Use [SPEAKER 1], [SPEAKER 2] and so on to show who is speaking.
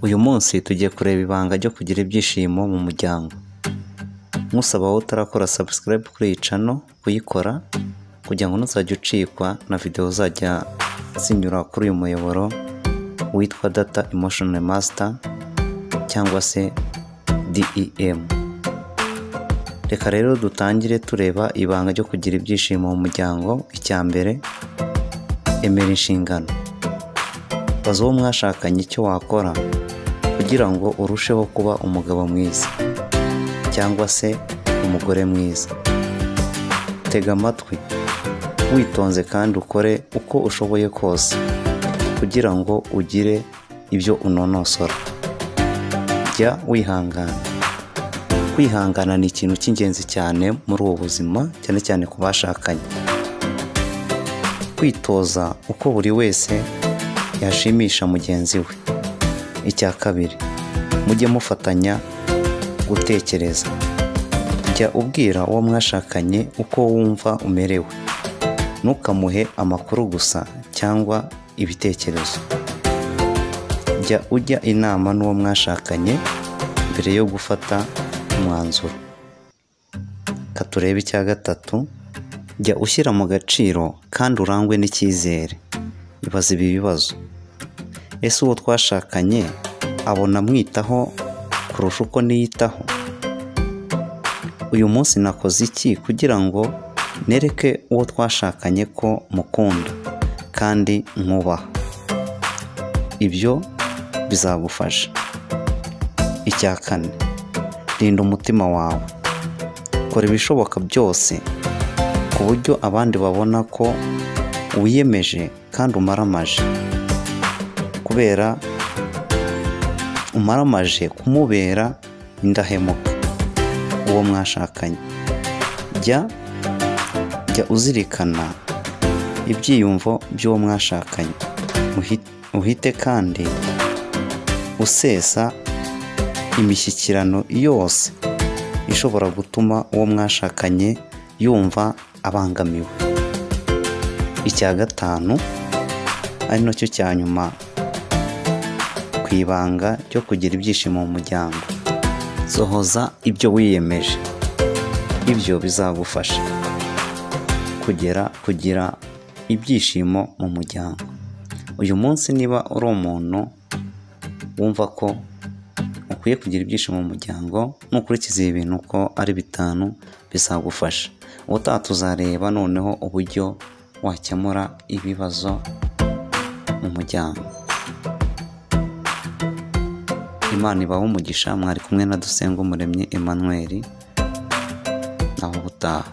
[SPEAKER 1] Uyu munsi tugiye kureba ibanga ryo kugira ibyishimo mu muryango. Nkusaba wowe utarakora subscribe kuri iyi channel kuyikora kugira ngo ntuzajye ucikwa na video uzajya zinyura kuri uyu muyoboro witwa Data Emotional Master cyangwa se DEM. Reka rero dutangire tureba ibanga ryo kugira ibyishimo mu muryango. Icya mbere, emera inshingano. Baza uwo mwashakanye icyo wakora kugira ngo urusheho kuba umugabo mwiza cyangwa se umugore mwiza. Tega amatwi witonze kandi ukore uko ushoboye kose kugira ngo ugire ibyo unonosora. Jya wihangana. Kwihangana ni ikintu cy'ingenzi cyane muri ubu buzima, cyane cyane ku bashakanye. Kwitoza uko buri wese yashimisha mugenzi we. Icya kabiri, mujye mufatanya gutekereza. Jya ubwira uwo mwashakanye uko wumva umerewe. Ntukamuhe amakuru gusa cyangwa ibitekerezo. Jya ujya inama n'uwo mwashakanye mbere yo gufata umwanzuro. Katurebe icya gatatu, jya ushyira mu gaciro kandi urangwe n'icyizere. Ibaze ibi bibazo: ese uwo twashakanye abona mwitaho kurusha uko niyitaho? Uyu munsi nakoze iki kugira ngo nereke uwo twashakanye ko mukunda kandi mwubaha? Ibyo bizagufasha. Icya kane, rinda umutima wawe. Kora ibishoboka byose ku buryo abandi babona ko wiyemeje kandi umaramaje. Kubera umaramaje kumubera indahemuka uwo mwashakanye. Jya uzirikana ibyiyumvo by'uwo mwashakanye. Uhite kandi usesa imishyikirano yose ishobora gutuma uwo mwashakanye yumva abangamiwe. Icya gatanu, ari nacyo cya nyuma ku ibanga ryo kugira ibyishimo mu muryango: sohoza ibyo wiyemeje. Ibyo bizagufasha kugira ibyishimo mu muryango. Uyu munsi niba uri umuntu wumva ko ukwiye kugira ibyishimo mu muryango, nukurikiza ibi bintu uko ari 5 bizagufasha. Ubutaha tuzareba noneho uburyo wakemura ibibazo mu muryango. Imana ibahe umugisha. Mwari kumwe na Dusengumuremyi Emmanuel. Naho ubutaha.